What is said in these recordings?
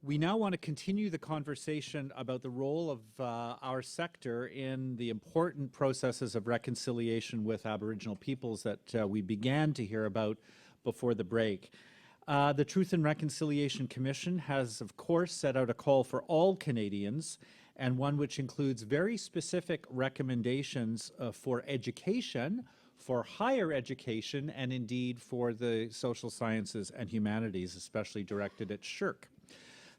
We now want to continue the conversation about the role of our sector in the important processes of reconciliation with Aboriginal peoples that we began to hear about before the break. The Truth and Reconciliation Commission has, of course, set out a call for all Canadians, and one which includes very specific recommendations for education, for higher education, and indeed for the social sciences and humanities, especially directed at SSHRC.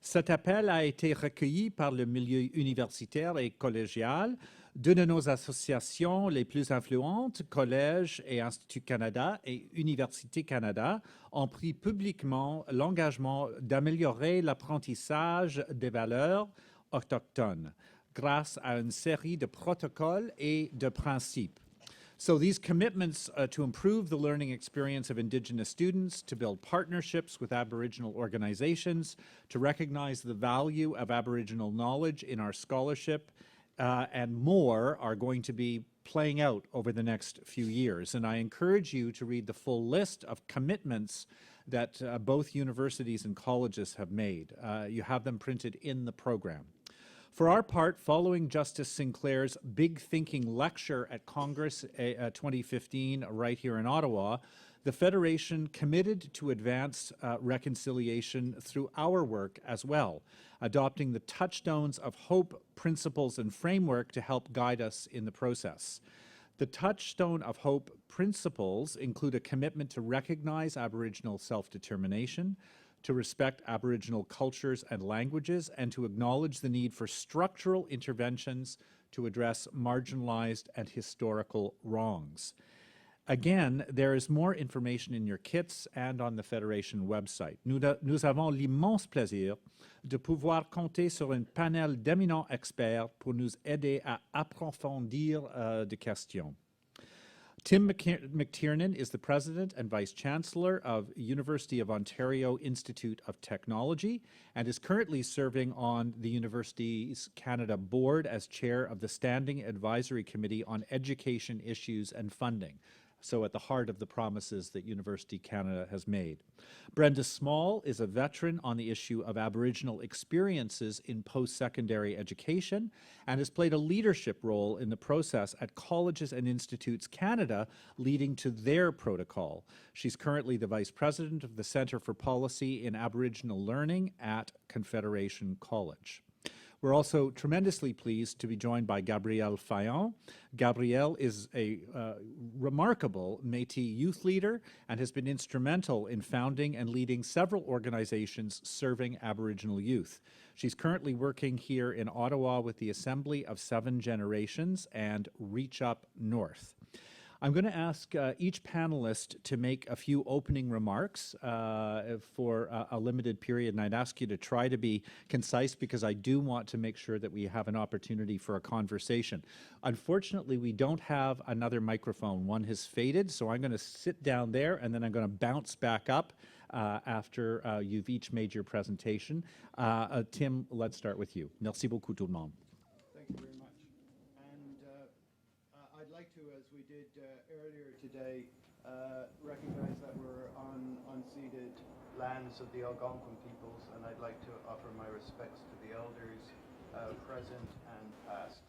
Cet appel a été recueilli par le milieu universitaire et collégial, deux de nos associations les plus influentes, Collège et Institut Canada et Université Canada, ont pris publiquement l'engagement d'améliorer l'apprentissage des valeurs autochtones grâce à une série de protocoles et de principes. So these commitments to improve the learning experience of Indigenous students, to build partnerships with Aboriginal organizations, to recognize the value of Aboriginal knowledge in our scholarship, and more are going to be playing out over the next few years. And I encourage you to read the full list of commitments that both universities and colleges have made. You have them printed in the program. For our part, following Justice Sinclair's Big Thinking Lecture at Congress 2015 right here in Ottawa, the Federation committed to advance reconciliation through our work as well, adopting the touchstones of hope, principles, and framework to help guide us in the process. The touchstone of hope principles include a commitment to recognize Aboriginal self-determination, to respect Aboriginal cultures and languages, and to acknowledge the need for structural interventions to address marginalized and historical wrongs. Again, there is more information in your kits and on the Fédération website. Nous avons l'immense plaisir de pouvoir compter sur un panel d'éminents experts pour nous aider à approfondir des questions. Tim McTiernan is the President and Vice Chancellor of University of Ontario Institute of Technology and is currently serving on the Universities Canada Board as Chair of the Standing Advisory Committee on Education Issues and Funding, so at the heart of the promises that University Canada has made. Brenda Small is a veteran on the issue of Aboriginal experiences in post-secondary education and has played a leadership role in the process at Colleges and Institutes Canada, leading to their protocol. She's currently the Vice President of the Centre for Policy in Aboriginal Learning at Confederation College. We're also tremendously pleased to be joined by Gabrielle Fayant. Gabrielle is a remarkable Métis youth leader and has been instrumental in founding and leading several organizations serving Aboriginal youth. She's currently working here in Ottawa with the Assembly of Seven Generations and Reach Up North. I'm going to ask each panelist to make a few opening remarks for a limited period, and I'd ask you to try to be concise because I do want to make sure that we have an opportunity for a conversation. Unfortunately, we don't have another microphone. One has faded, so I'm going to sit down there and then I'm going to bounce back up after you've each made your presentation. Tim, let's start with you. Merci beaucoup tout le monde. Thank you very much. I'd like to, as we did earlier today, recognize that we're on unceded lands of the Algonquin peoples, and I'd like to offer my respects to the elders, present and past.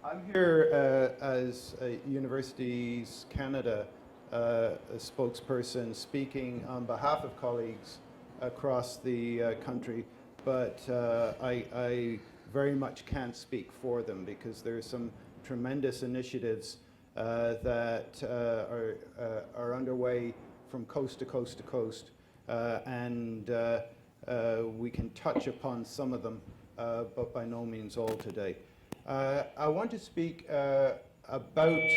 I'm here as Universities Canada a spokesperson speaking on behalf of colleagues across the country, but I very much can't speak for them because there are some tremendous initiatives that are underway from coast to coast to coast, and we can touch upon some of them, but by no means all today. I want to speak about the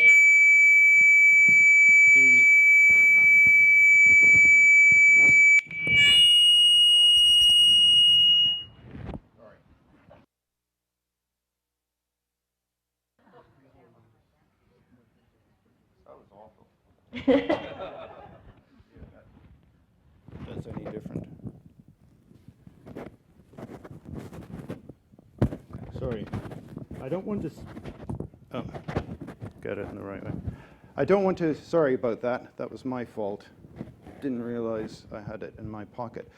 that's any different. Sorry, I don't want to. Oh, get it in the right way. I don't want to. Sorry about that. That was my fault. Didn't realize I had it in my pocket.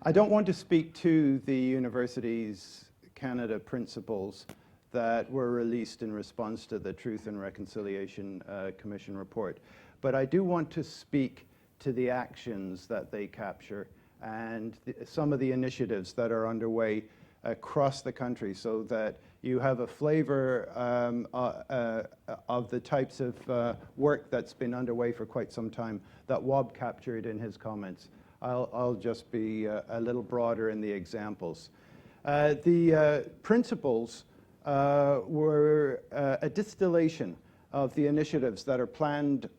I don't want to speak to the Universities Canada principles that were released in response to the Truth and Reconciliation Commission report, but I do want to speak to the actions that they capture and some of the initiatives that are underway across the country, so that you have a flavor of the types of work that's been underway for quite some time that Wob captured in his comments. I'll just be a little broader in the examples. The principles were a distillation of the initiatives that are planned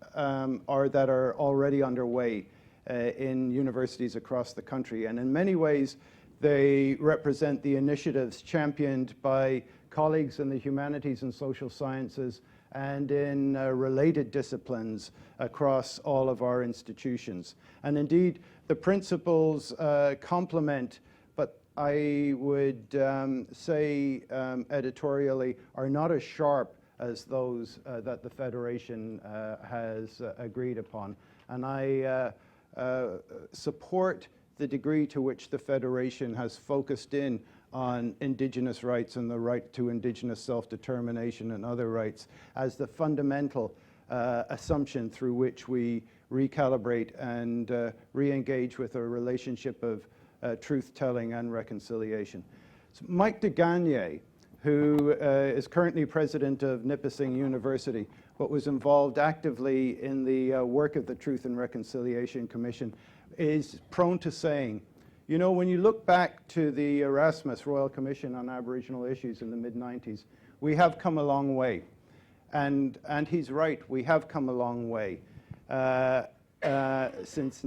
or that are already underway in universities across the country. And in many ways, they represent the initiatives championed by colleagues in the humanities and social sciences and in related disciplines across all of our institutions. And indeed, the principles complement, but I would say editorially, are not as sharp as those that the Federation has agreed upon. And I support the degree to which the Federation has focused in on Indigenous rights and the right to Indigenous self-determination and other rights as the fundamental assumption through which we recalibrate and re-engage with a relationship of truth-telling and reconciliation. So Mike DeGagne, who is currently president of Nipissing University, but was involved actively in the work of the Truth and Reconciliation Commission, is prone to saying, you know, when you look back to the Erasmus Royal Commission on Aboriginal Issues in the mid-90s, we have come a long way. And he's right, we have come a long way since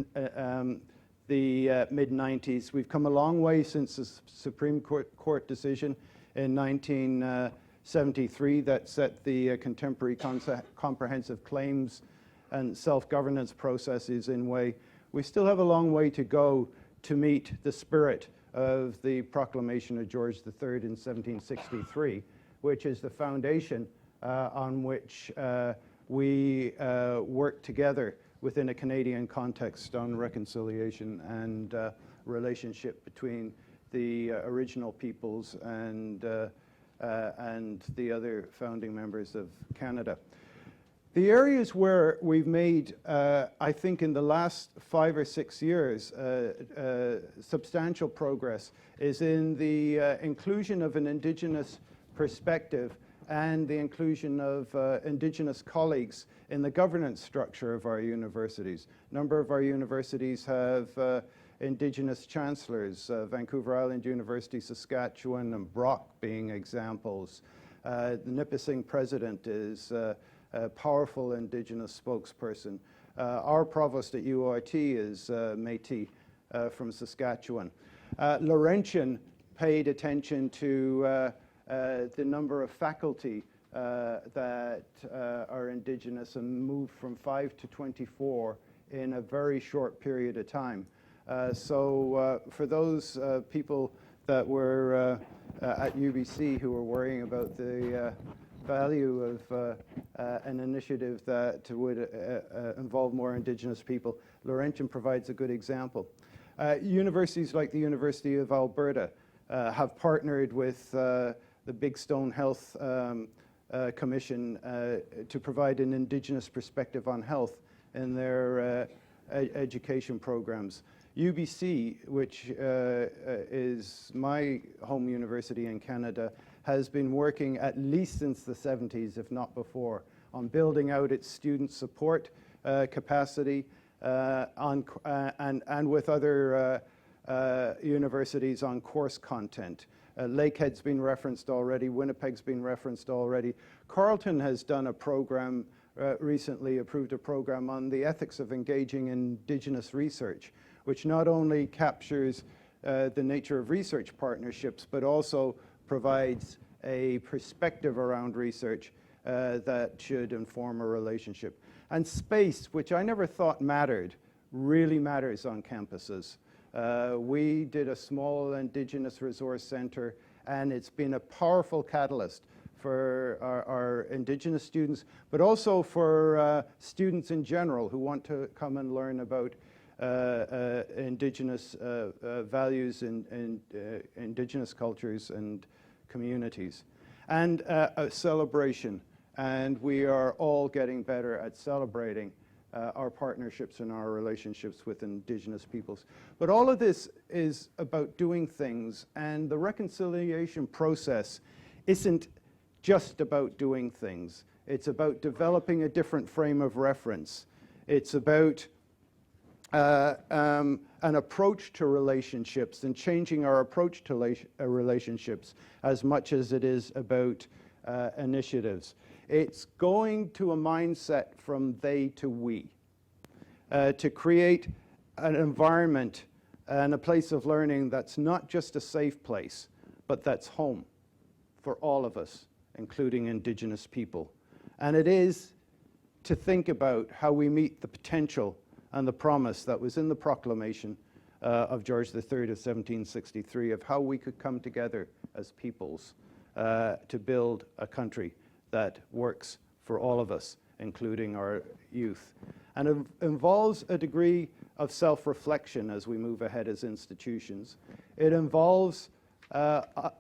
the mid-90s. We've come a long way since the Supreme Court decision in 1973 that set the contemporary comprehensive claims and self-governance processes in way. We still have a long way to go to meet the spirit of the Proclamation of George III in 1763, which is the foundation on which we work together within a Canadian context on reconciliation and relationship between the original peoples and the other founding members of Canada. The areas where we've made, I think in the last 5 or 6 years, substantial progress is in the inclusion of an Indigenous perspective and the inclusion of Indigenous colleagues in the governance structure of our universities. A number of our universities have Indigenous chancellors, Vancouver Island University, Saskatchewan, and Brock being examples. The Nipissing president is a powerful Indigenous spokesperson. Our provost at URT is Métis from Saskatchewan. Laurentian paid attention to the number of faculty that are Indigenous and moved from 5 to 24 in a very short period of time. So for those people that were at UBC who were worrying about the value of an initiative that would involve more Indigenous people, Laurentian provides a good example. Universities like the University of Alberta have partnered with the Big Stone Health Commission to provide an Indigenous perspective on health in their education programs. UBC, which is my home university in Canada, has been working at least since the 70s, if not before, on building out its student support capacity and with other universities on course content. Lakehead's been referenced already, Winnipeg's been referenced already. Carleton has done a program, recently approved a program on the ethics of engaging in Indigenous research, which not only captures the nature of research partnerships, but also provides a perspective around research that should inform a relationship. And space, which I never thought mattered, really matters on campuses. We did a small Indigenous resource center, and it's been a powerful catalyst for our Indigenous students, but also for students in general who want to come and learn about Indigenous values in Indigenous cultures and communities. And a celebration. And we are all getting better at celebrating our partnerships and our relationships with Indigenous peoples. But all of this is about doing things, and the reconciliation process isn't just about doing things. It's about developing a different frame of reference. It's about an approach to relationships and changing our approach to relationships as much as it is about initiatives. It's going to a mindset from they to we, to create an environment and a place of learning that's not just a safe place, but that's home for all of us, including Indigenous people. And it is to think about how we meet the potential and the promise that was in the proclamation of George III of 1763 of how we could come together as peoples to build a country that works for all of us, including our youth. And it involves a degree of self-reflection as we move ahead as institutions. It involves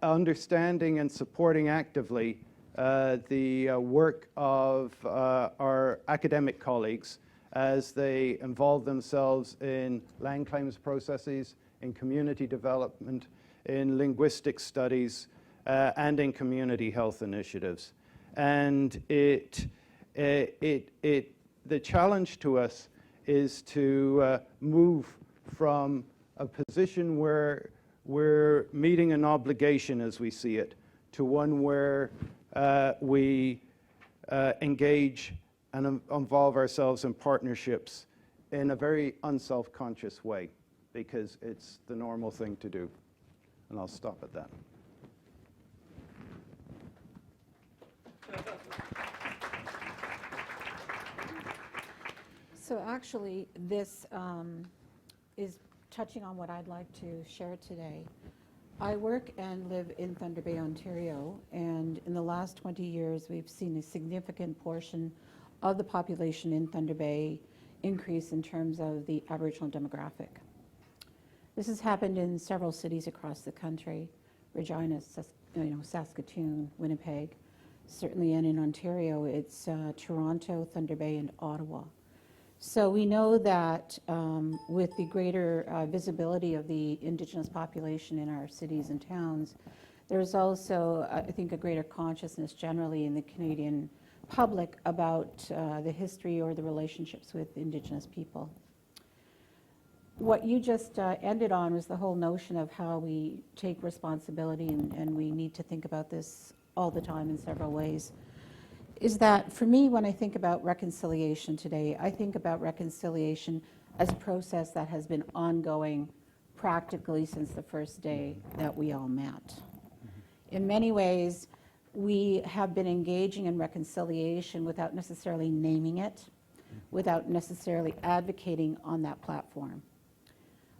understanding and supporting actively the work of our academic colleagues as they involve themselves in land claims processes, in community development, in linguistic studies, and in community health initiatives. And the challenge to us is to move from a position where we're meeting an obligation as we see it to one where we engage and involve ourselves in partnerships in a very unself-conscious way, because it's the normal thing to do. And I'll stop at that. So actually, this is touching on what I'd like to share today. I work and live in Thunder Bay, Ontario, and in the last 20 years, we've seen a significant portion of the population in Thunder Bay increase in terms of the Aboriginal demographic. This has happened in several cities across the country, Regina, Saskatoon, Winnipeg, certainly, and in Ontario, it's Toronto, Thunder Bay, and Ottawa. So we know that with the greater visibility of the Indigenous population in our cities and towns, there's also, I think, a greater consciousness generally in the Canadian public about the history or the relationships with Indigenous people. What you just ended on was the whole notion of how we take responsibility, and we need to think about this all the time in several ways. Is that for me, when I think about reconciliation today, I think about reconciliation as a process that has been ongoing practically since the first day that we all met. In many ways, we have been engaging in reconciliation without necessarily naming it, without necessarily advocating on that platform.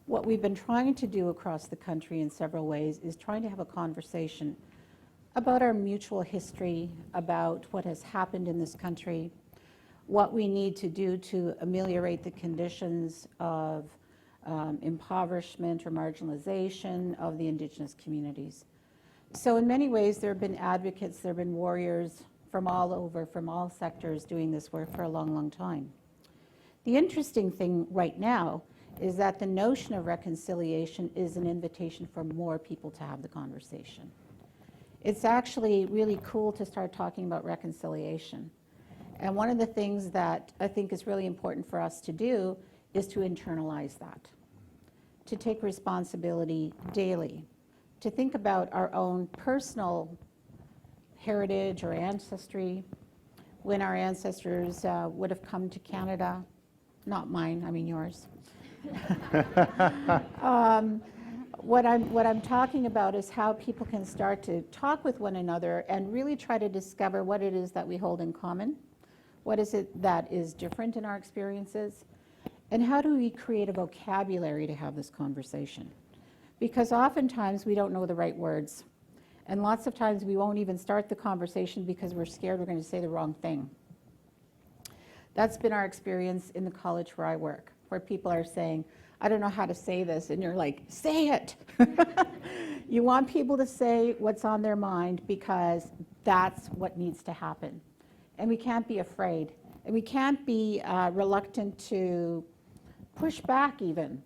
What we've been trying to do across the country in several ways is trying to have a conversation about our mutual history, about what has happened in this country, what we need to do to ameliorate the conditions of impoverishment or marginalization of the Indigenous communities. So in many ways, there have been advocates, there have been warriors from all over, from all sectors doing this work for a long, long time. The interesting thing right now is that the notion of reconciliation is an invitation for more people to have the conversation. It's actually really cool to start talking about reconciliation. And one of the things that I think is really important for us to do is to internalize that, to take responsibility daily, to think about our own personal heritage or ancestry, when our ancestors would have come to Canada, not mine, I mean yours. What I'm talking about is how people can start to talk with one another and really try to discover what it is that we hold in common, what is it that is different in our experiences, and how do we create a vocabulary to have this conversation? Because oftentimes we don't know the right words, and lots of times we won't even start the conversation because we're scared we're going to say the wrong thing. That's been our experience in the college where I work. where people are saying, I don't know how to say this, and you're like, say it. You want people to say what's on their mind because that's what needs to happen. And we can't be afraid. And we can't be reluctant to push back even.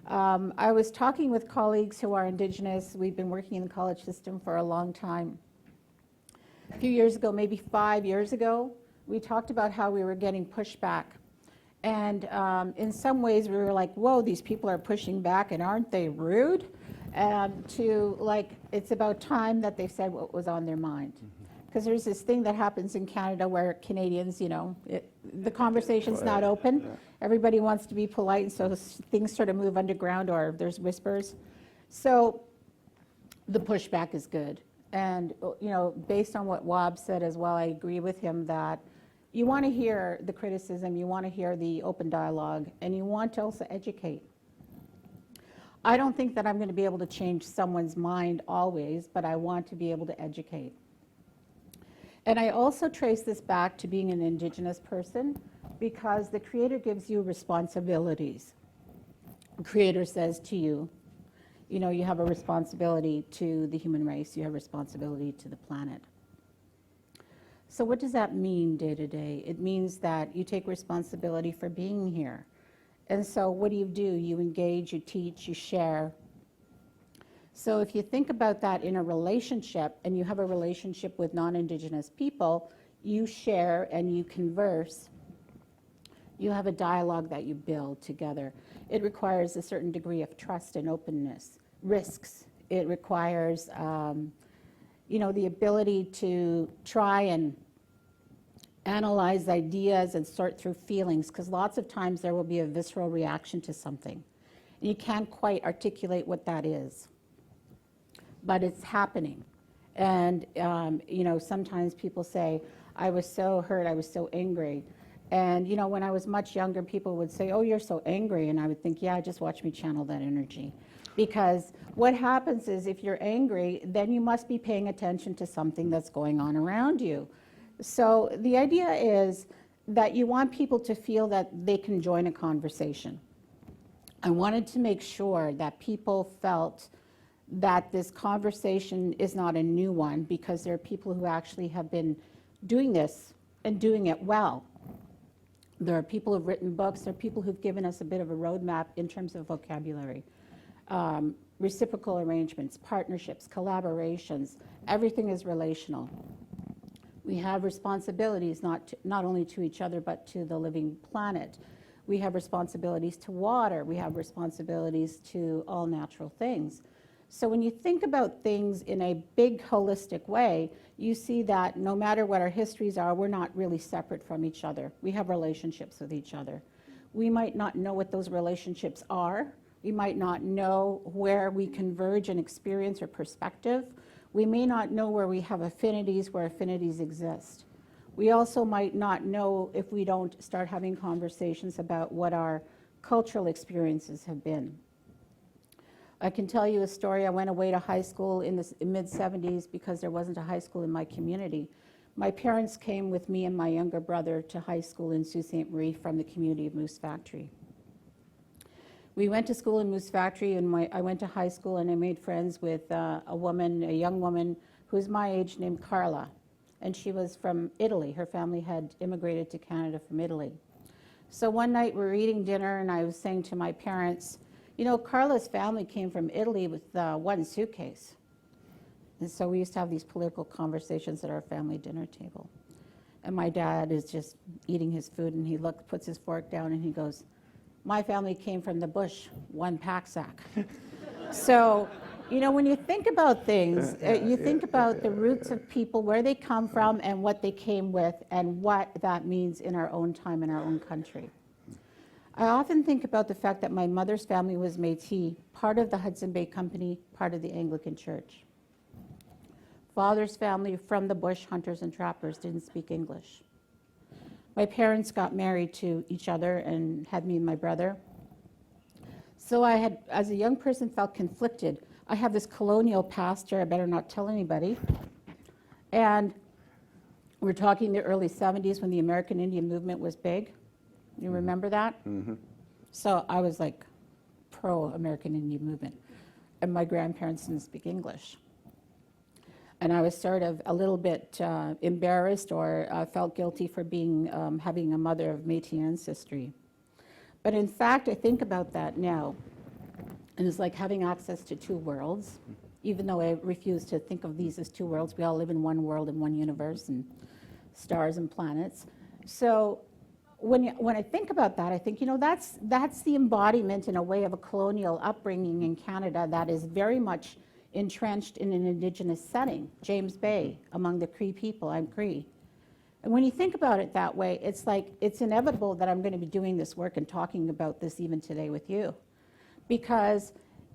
I was talking with colleagues who are Indigenous. We've been working in the college system for a long time. A few years ago, maybe 5 years ago, we talked about how we were getting pushback. And in some ways we were like, whoa, these people are pushing back and aren't they rude? To like, it's about time that they said what was on their mind. Because there's this thing that happens in Canada where Canadians, you know, the conversation's not open. Everybody wants to be polite, and so things sort of move underground or there's whispers. So the pushback is good. And, you know, based on what Wab said as well, I agree with him that you want to hear the criticism, you want to hear the open dialogue, and you want to also educate. I don't think that I'm going to be able to change someone's mind always, but I want to be able to educate. And I also trace this back to being an Indigenous person because the Creator gives you responsibilities. The Creator says to you, you know, you have a responsibility to the human race, you have responsibility to the planet. So what does that mean day to day? It means that you take responsibility for being here. And so what do? You engage, you teach, you share. So if you think about that in a relationship, and you have a relationship with non-Indigenous people, you share and you converse. You have a dialogue that you build together. It requires a certain degree of trust and openness, risks. It requires, you know, the ability to try and analyze ideas and sort through feelings, because lots of times there will be a visceral reaction to something. And you can't quite articulate what that is, but it's happening. And, you know, sometimes people say, I was so hurt, I was so angry. And, you know, when I was much younger, people would say, oh, you're so angry. And I would think, yeah, just watch me channel that energy. Because what happens is if you're angry, then you must be paying attention to something that's going on around you. So the idea is that you want people to feel that they can join a conversation. I wanted to make sure that people felt that this conversation is not a new one, because there are people who actually have been doing this and doing it well. There are people who've written books, there are people who've given us a bit of a roadmap in terms of vocabulary. Reciprocal arrangements, partnerships, collaborations, everything is relational. We have responsibilities not only to each other, but to the living planet. We have responsibilities to water. We have responsibilities to all natural things. So when you think about things in a big holistic way, you see that no matter what our histories are, we're not really separate from each other. We have relationships with each other. We might not know what those relationships are. We might not know where we converge in experience or perspective. We may not know where we have affinities, where affinities exist. We also might not know if we don't start having conversations about what our cultural experiences have been. I can tell you a story. I went away to high school in the mid-70s because there wasn't a high school in my community. My parents came with me and my younger brother to high school in Sault Ste. Marie from the community of Moose Factory. We went to school in Moose Factory, and I went to high school, and I made friends with a young woman who's my age, named Carla. And she was from Italy. Her family had immigrated to Canada from Italy. So one night we were eating dinner, and I was saying to my parents, you know, Carla's family came from Italy with one suitcase. And so we used to have these political conversations at our family dinner table. And my dad is just eating his food, and he puts his fork down, and he goes, my family came from the bush, one pack sack. So, you know, when you think about things, you think about the roots of people, where they come from and what they came with, and what that means in our own time, in our own country. I often think about the fact that my mother's family was Métis, part of the Hudson Bay Company, part of the Anglican Church. Father's family from the bush, hunters and trappers, didn't speak English. My parents got married to each other and had me and my brother. So I had, as a young person, felt conflicted. I have this colonial past here, I better not tell anybody. And we're talking the early 70s when the American Indian movement was big. You remember that? Mm-hmm. So I was like pro-American Indian movement. And my grandparents didn't speak English. And I was sort of a little bit embarrassed or felt guilty for being having a mother of Métis ancestry. But in fact, I think about that now, and it's like having access to two worlds, even though I refuse to think of these as two worlds. We all live in one world and one universe and stars and planets. So when I think about that, I think, that's the embodiment in a way of a colonial upbringing in Canada that is very much entrenched in an Indigenous setting. James Bay, among the Cree people, I'm Cree. And when you think about it that way, it's like, it's inevitable that I'm going to be doing this work and talking about this even today with you. Because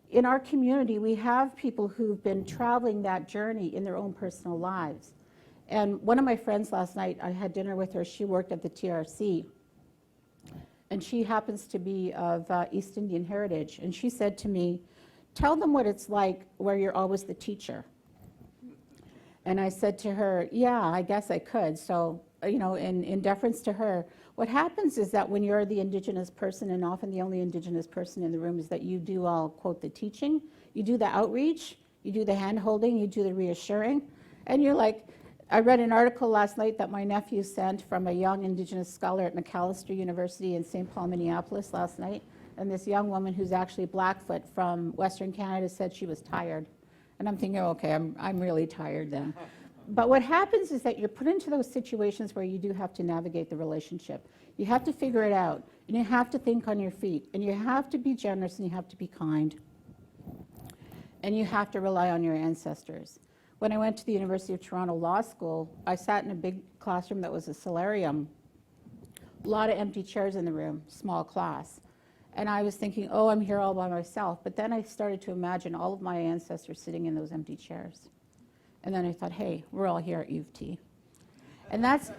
in our community, we have people who've been traveling that journey in their own personal lives. And one of my friends last night, I had dinner with her, she worked at the TRC. And she happens to be of East Indian heritage. And she said to me, tell them what it's like where you're always the teacher. And I said to her, yeah, I guess I could. So, in deference to her, what happens is that when you're the Indigenous person, and often the only Indigenous person in the room, is that you do all, quote, the teaching, you do the outreach, you do the hand-holding, you do the reassuring. And you're like, I read an article last night that my nephew sent from a young Indigenous scholar at Macalester University in St. Paul, Minneapolis last night. And this young woman who's actually Blackfoot from Western Canada said she was tired. And I'm thinking, okay, I'm really tired then. But what happens is that you're put into those situations where you do have to navigate the relationship. You have to figure it out, and you have to think on your feet, and you have to be generous, and you have to be kind. And you have to rely on your ancestors. When I went to the University of Toronto Law School, I sat in a big classroom that was a solarium. A lot of empty chairs in the room, small class. And I was thinking, oh, I'm here all by myself. But then I started to imagine all of my ancestors sitting in those empty chairs. And then I thought, hey, we're all here at U of T. And that's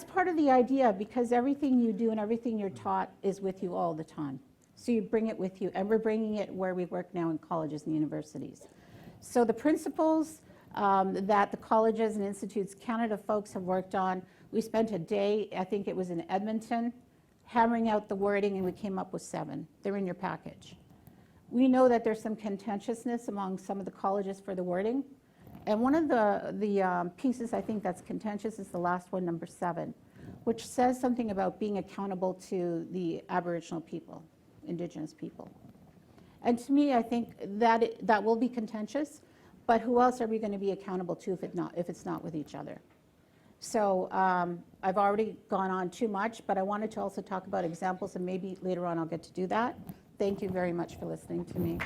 part of the idea, because everything you do and everything you're taught is with you all the time. So you bring it with you, and we're bringing it where we work now in colleges and universities. So the principles that the Colleges and Institutes Canada folks have worked on, we spent a day, I think it was in Edmonton, hammering out the wording, and we came up with 7. They're in your package. We know that there's some contentiousness among some of the colleges for the wording. And one of the pieces I think that's contentious is the last one, number 7, which says something about being accountable to the Aboriginal people, Indigenous people. And to me, I think that will be contentious, but who else are we going to be accountable to if it's not with each other? So I've already gone on too much, but I wanted to also talk about examples, and maybe later on I'll get to do that. Thank you very much for listening to me.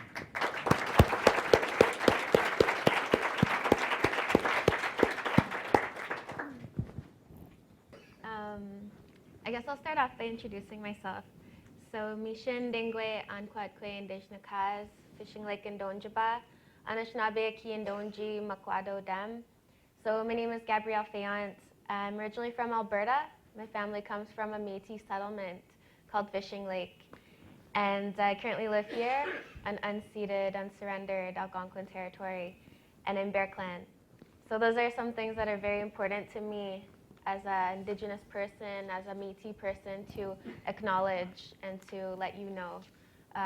I guess I'll start off by introducing myself. So, Mishin Dingwe Anquatque Indigenous Kaz, Fishing Lake in Donjaba, Anishinabe Ki Indonji Makwado Dam. So, my name is Gabrielle Fayant. I'm originally from Alberta. My family comes from a Métis settlement called Fishing Lake. And I currently live here on unceded, unsurrendered Algonquin territory and in Bear Clan. So those are some things that are very important to me as an Indigenous person, as a Métis person, to acknowledge and to let you know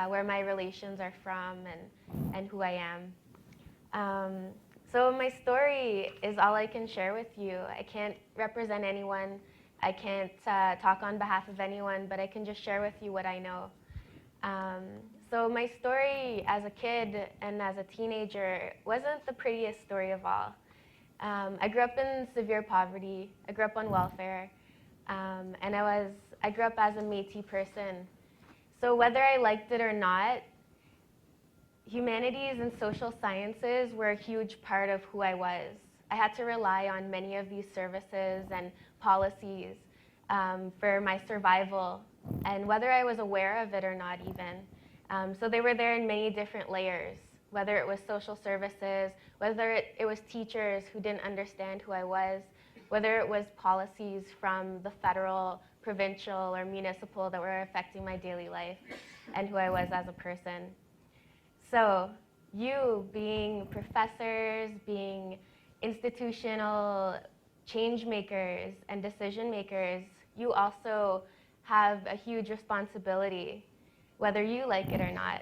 where my relations are from and who I am. So my story is all I can share with you. I can't represent anyone. I can't talk on behalf of anyone, but I can just share with you what I know. So my story as a kid and as a teenager wasn't the prettiest story of all. I grew up in severe poverty. I grew up on welfare, and I grew up as a Métis person. So whether I liked it or not, humanities and social sciences were a huge part of who I was. I had to rely on many of these services and policies for my survival, and whether I was aware of it or not even. So they were there in many different layers, whether it was social services, whether it was teachers who didn't understand who I was, whether it was policies from the federal, provincial, or municipal that were affecting my daily life and who I was as a person. So you, being professors, being institutional change makers and decision makers, you also have a huge responsibility whether you like it or not.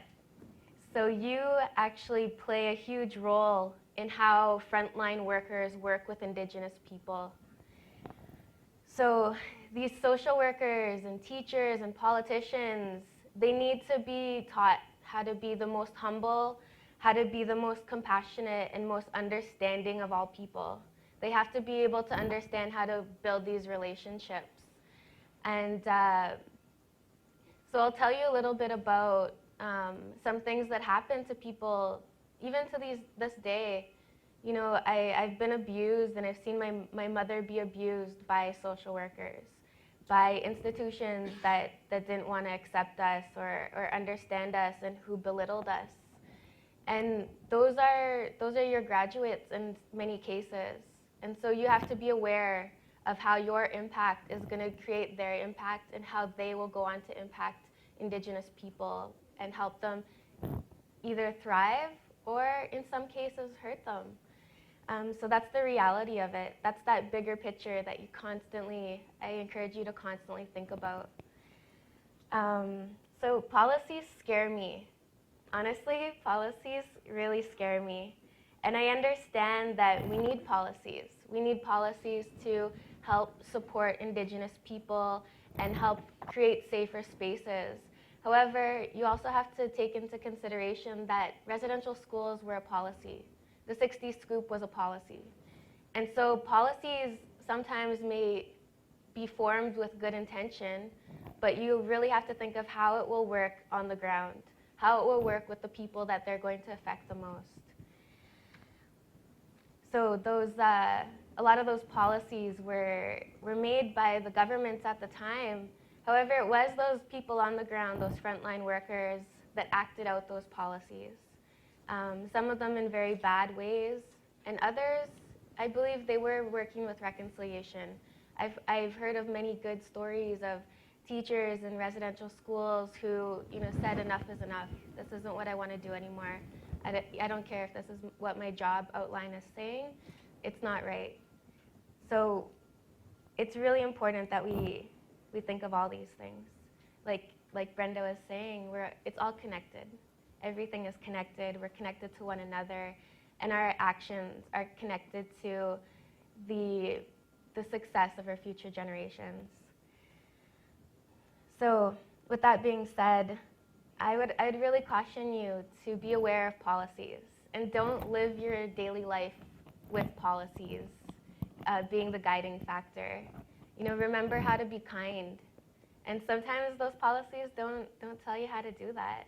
So you actually play a huge role in how frontline workers work with Indigenous people. So these social workers and teachers and politicians, they need to be taught how to be the most humble, how to be the most compassionate and most understanding of all people. They have to be able to understand how to build these relationships. And so I'll tell you a little bit about some things that happen to people, even to this day. You know, I've been abused, and I've seen my mother be abused by social workers, by institutions that didn't want to accept us or understand us and who belittled us. And those are your graduates in many cases. And so you have to be aware of how your impact is going to create their impact and how they will go on to impact Indigenous people and help them either thrive or, in some cases, hurt them. So that's the reality of it. That's that bigger picture that I encourage you to constantly think about. So policies scare me. Honestly, policies really scare me. And I understand that we need policies. We need policies to help support Indigenous people and help create safer spaces. However, you also have to take into consideration that residential schools were a policy. The 60s scoop was a policy. And so policies sometimes may be formed with good intention, but you really have to think of how it will work on the ground, how it will work with the people that they're going to affect the most. So a lot of those policies were made by the governments at the time. However, it was those people on the ground, those frontline workers, that acted out those policies. Some of them in very bad ways, and others, I believe they were working with reconciliation. I've heard of many good stories of teachers in residential schools who, said enough is enough. This isn't what I want to do anymore. I don't care if this is what my job outline is saying. It's not right. So it's really important that we think of all these things. Like Brenda was saying, it's all connected. Everything is connected. We're connected to one another, and our actions are connected to the success of our future generations. So with that being said, I'd really caution you to be aware of policies and don't live your daily life with policies being the guiding factor. Remember how to be kind. And sometimes those policies don't tell you how to do that.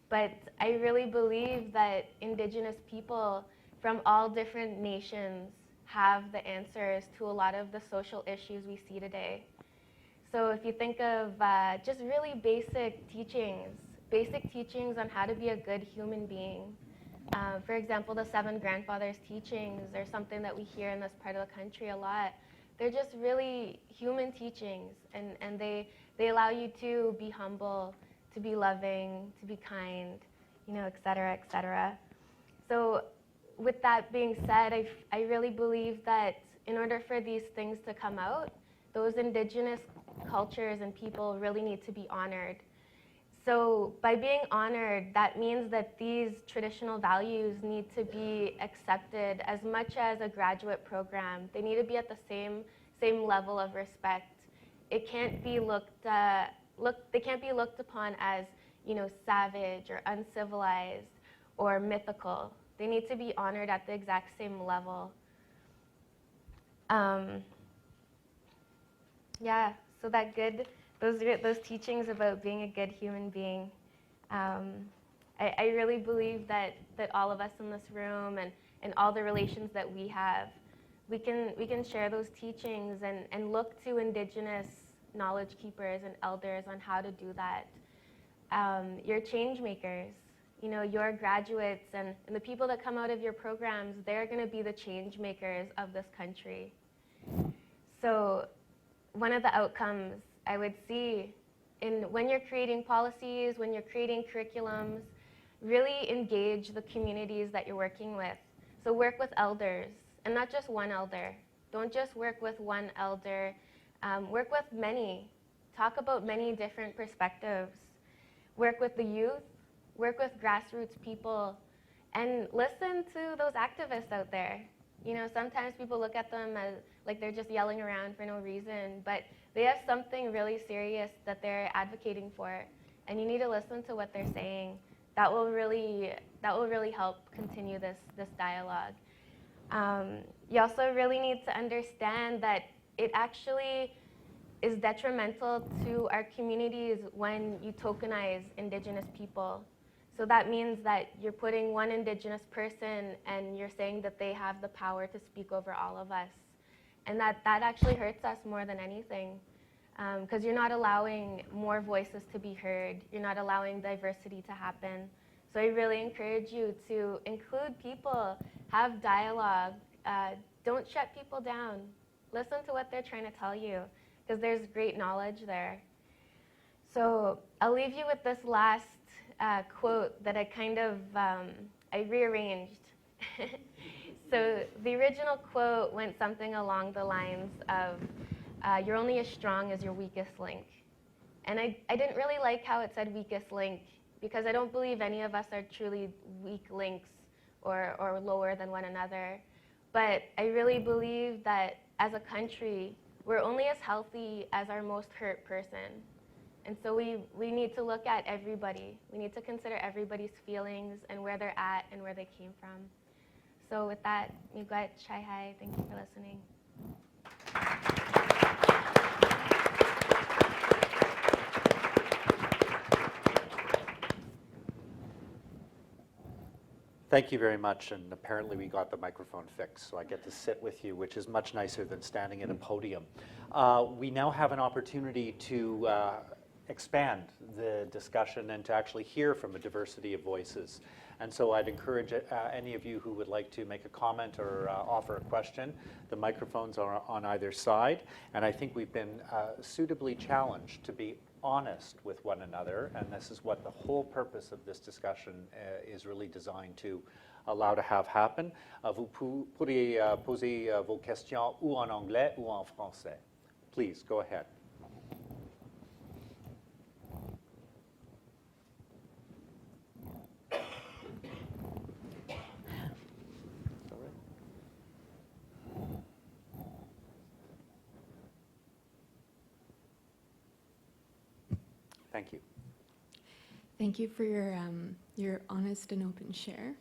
But I really believe that Indigenous people from all different nations have the answers to a lot of the social issues we see today. So if you think of just really basic teachings on how to be a good human being. For example, the 7 grandfathers teachings are something that we hear in this part of the country a lot. They're just really human teachings, and they allow you to be humble, to be loving, to be kind, et cetera, et cetera. So with that being said, I really believe that in order for these things to come out, those Indigenous cultures and people really need to be honored. So by being honored, that means that these traditional values need to be accepted as much as a graduate program. They need to be at the same level of respect. It can't be they can't be looked upon as, savage or uncivilized or mythical. They need to be honored at the exact same level. So those teachings about being a good human being. I really believe that all of us in this room and all the relations that we have, we can share those teachings and look to Indigenous knowledge keepers and elders on how to do that. Your change makers, your graduates and the people that come out of your programs, they're going to be the change makers of this country. So one of the outcomes I would see when you're creating policies, when you're creating curriculums, really engage the communities that you're working with. So work with elders, and not just one elder. Don't just work with one elder. Work with many. Talk about many different perspectives. work with the youth, work with grassroots people, and listen to those activists out there. You know, sometimes people look at them as like they're just yelling around for no reason, but they have something really serious that they're advocating for, and you need to listen to what they're saying. That will really help continue this dialogue. You also really need to understand that it actually is detrimental to our communities when you tokenize Indigenous people. So that means that you're putting one Indigenous person and you're saying that they have the power to speak over all of us. And that actually hurts us more than anything, because you're not allowing more voices to be heard. You're not allowing diversity to happen. So I really encourage you to include people, have dialogue, don't shut people down. Listen to what they're trying to tell you, because there's great knowledge there. So I'll leave you with this last quote that I kind of, I rearranged. So the original quote went something along the lines of, you're only as strong as your weakest link. And I didn't really like how it said weakest link, because I don't believe any of us are truly weak links or lower than one another. But I really believe that as a country, we're only as healthy as our most hurt person. And so we need to look at everybody. We need to consider everybody's feelings and where they're at and where they came from. So with that, Miigwech Chai Hai, thank you for listening. Thank you very much, and apparently we got the microphone fixed, so I get to sit with you, which is much nicer than standing at a podium. We now have an opportunity to expand the discussion and to actually hear from a diversity of voices. And so I'd encourage any of you who would like to make a comment or offer a question. The microphones are on either side, and I think we've been suitably challenged to be honest with one another, and this is what the whole purpose of this discussion is really designed to allow to have happen. Vous pourriez poser vos questions ou en anglais ou en français. Please, go ahead. Thank you. Thank you for your honest and open share.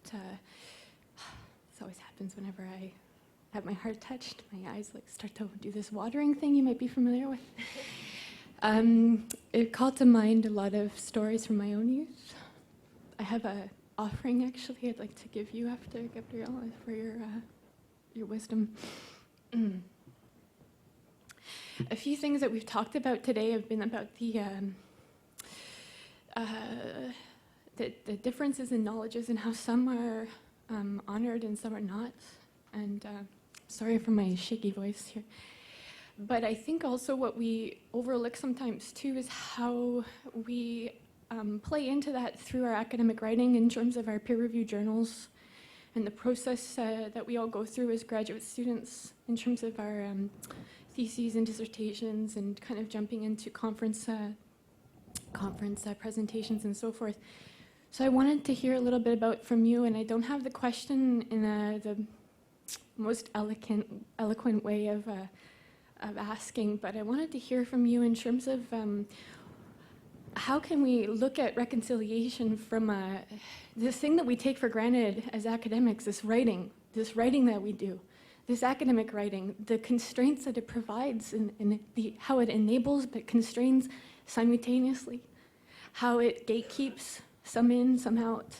It always happens whenever I have my heart touched. My eyes like start to do this watering thing you might be familiar with. It called to mind a lot of stories from my own youth. I have an offering actually I'd like to give you after Gabrielle for your wisdom. A few things that we've talked about today have been about the differences in knowledges and how some are honored and some are not. And sorry for my shaky voice here. But I think also what we overlook sometimes too is how we play into that through our academic writing in terms of our peer-reviewed journals and the process that we all go through as graduate students in terms of our theses and dissertations and kind of jumping into conference presentations and so forth. So I wanted to hear a little bit about from you, and I don't have the question in the most eloquent way of asking, but I wanted to hear from you in terms of how can we look at reconciliation from this thing that we take for granted as academics, this writing that we do. This academic writing, the constraints that it provides and how it enables but constrains simultaneously, how it gatekeeps some in, some out,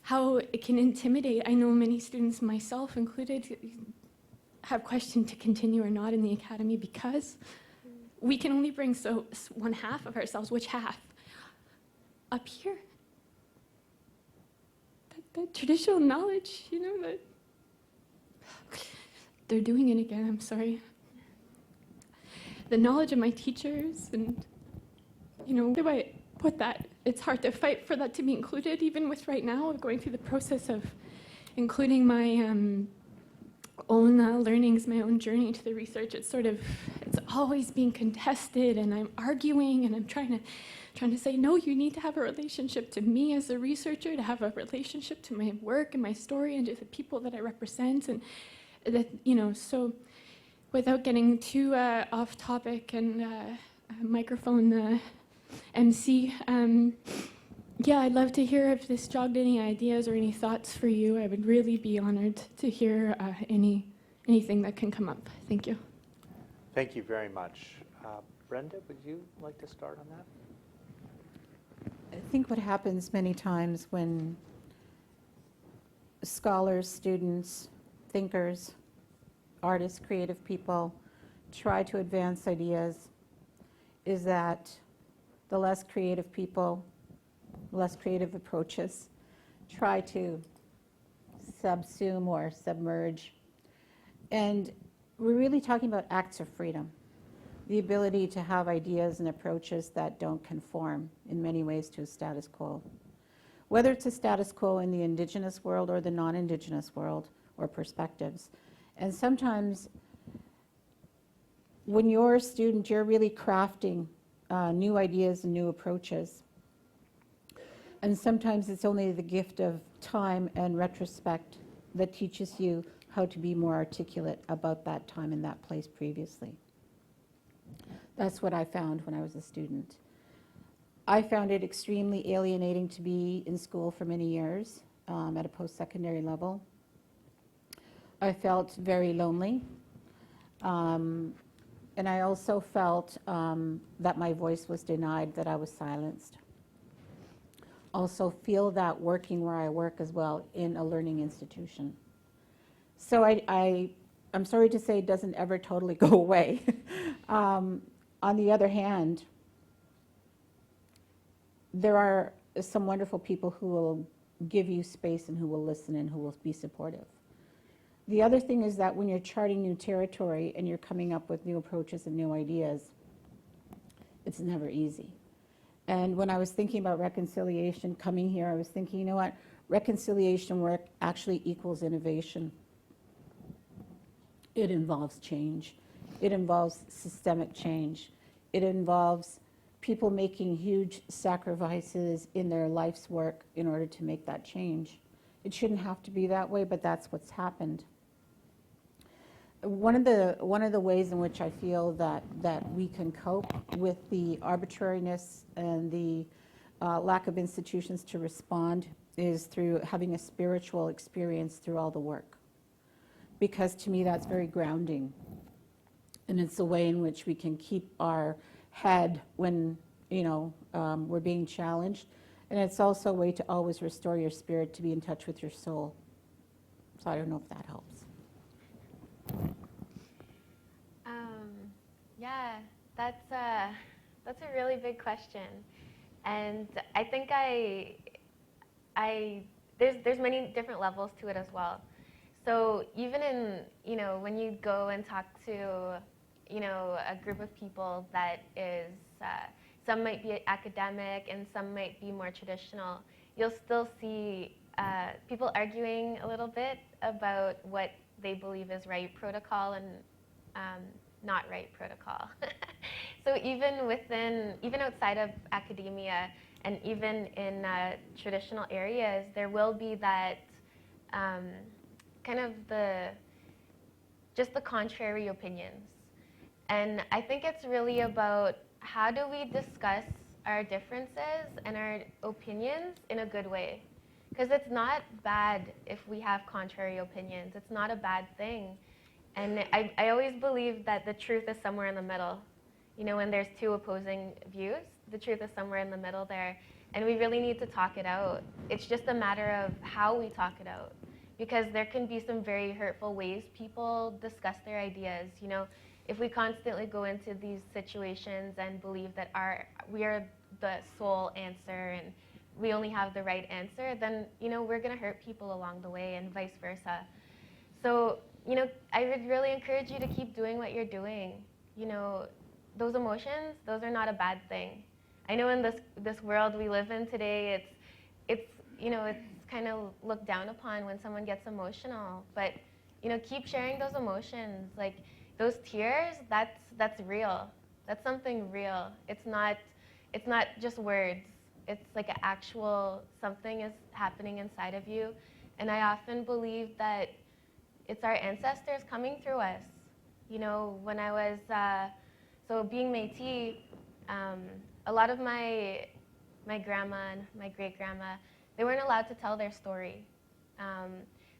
how it can intimidate. I know many students, myself included, have questioned to continue or not in the academy because we can only bring one half of ourselves. Which half? Up here. That traditional knowledge, that they're doing it again, I'm sorry. The knowledge of my teachers and, where do I put that? It's hard to fight for that to be included, even with right now going through the process of including my own learnings, my own journey to the research, it's always being contested, and I'm arguing, and I'm trying to say, no, you need to have a relationship to me as a researcher, to have a relationship to my work and my story and to the people that I represent, and that, so without getting too off topic and microphone MC, yeah, I'd love to hear if this jogged any ideas or any thoughts for you. I would really be honored to hear anything that can come up. Thank you. Thank you very much. Brenda, would you like to start on that? I think what happens many times when scholars, students, thinkers, artists, creative people try to advance ideas is that the less creative people, less creative approaches try to subsume or submerge. And we're really talking about acts of freedom, the ability to have ideas and approaches that don't conform in many ways to a status quo. Whether it's a status quo in the Indigenous world or the non-Indigenous world or perspectives. And sometimes when you're a student, you're really crafting new ideas and new approaches. And sometimes it's only the gift of time and retrospect that teaches you how to be more articulate about that time and that place previously. That's what I found when I was a student. I found it extremely alienating to be in school for many years at a post-secondary level. I felt very lonely. And I also felt that my voice was denied, that I was silenced. Also feel that working where I work as well in a learning institution. So I'm sorry to say it doesn't ever totally go away. On the other hand, there are some wonderful people who will give you space and who will listen and who will be supportive. The other thing is that when you're charting new territory and you're coming up with new approaches and new ideas, it's never easy. And when I was thinking about reconciliation coming here, I was thinking, you know what? Reconciliation work actually equals innovation. It involves change. It involves systemic change. It involves people making huge sacrifices in their life's work in order to make that change. It shouldn't have to be that way, but that's what's happened. One of the ways in which I feel that we can cope with the arbitrariness and the lack of institutions to respond is through having a spiritual experience through all the work. Because to me that's very grounding. And it's a way in which we can keep our head when we're being challenged. And it's also a way to always restore your spirit, to be in touch with your soul. So I don't know if that helps. Yeah, that's a really big question, and I think there's many different levels to it as well. So even in when you go and talk to a group of people that is some might be academic and some might be more traditional, you'll still see people arguing a little bit about what they believe is right protocol and not right protocol. So even outside of academia and even in traditional areas, there will be that kind of just the contrary opinions. And I think it's really about how do we discuss our differences and our opinions in a good way. Because it's not bad if we have contrary opinions. It's not a bad thing. And I always believe that the truth is somewhere in the middle. When there's two opposing views, the truth is somewhere in the middle there. And we really need to talk it out. It's just a matter of how we talk it out. Because there can be some very hurtful ways people discuss their ideas. If we constantly go into these situations and believe that we are the sole answer and we only have the right answer, then we're going to hurt people along the way and vice versa. So I would really encourage you to keep doing what you're doing. Those emotions, those are not a bad thing. I know in this world we live in today, it's kind of looked down upon when someone gets emotional, but you know, keep sharing those emotions. Like those tears, that's real. That's something real. It's not just words. It's like an actual something is happening inside of you. And I often believe that it's our ancestors coming through us. You know, when I was, so being Métis, a lot of my grandma and my great-grandma, they weren't allowed to tell their story.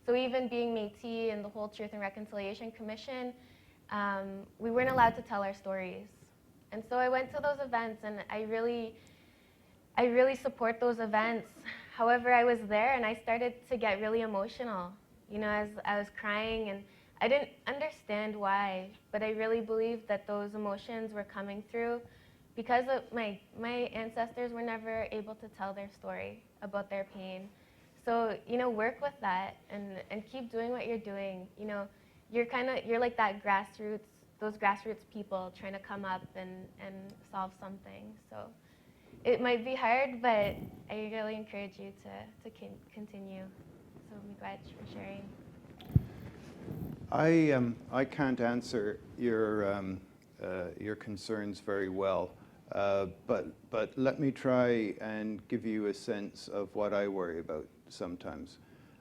So even being Métis and the whole Truth and Reconciliation Commission, we weren't allowed to tell our stories. And so I went to those events, and I really support those events. However, I was there, and I started to get really emotional, you know, as I was crying, and I didn't understand why, but I really believed that those emotions were coming through because of my ancestors were never able to tell their story about their pain. So, you know, work with that and keep doing what you're doing. You know, you're like that those grassroots people trying to come up and solve something. So it might be hard, but I really encourage you to continue. So Miigwech for sharing. I can't answer your concerns very well, but let me try and give you a sense of what I worry about sometimes.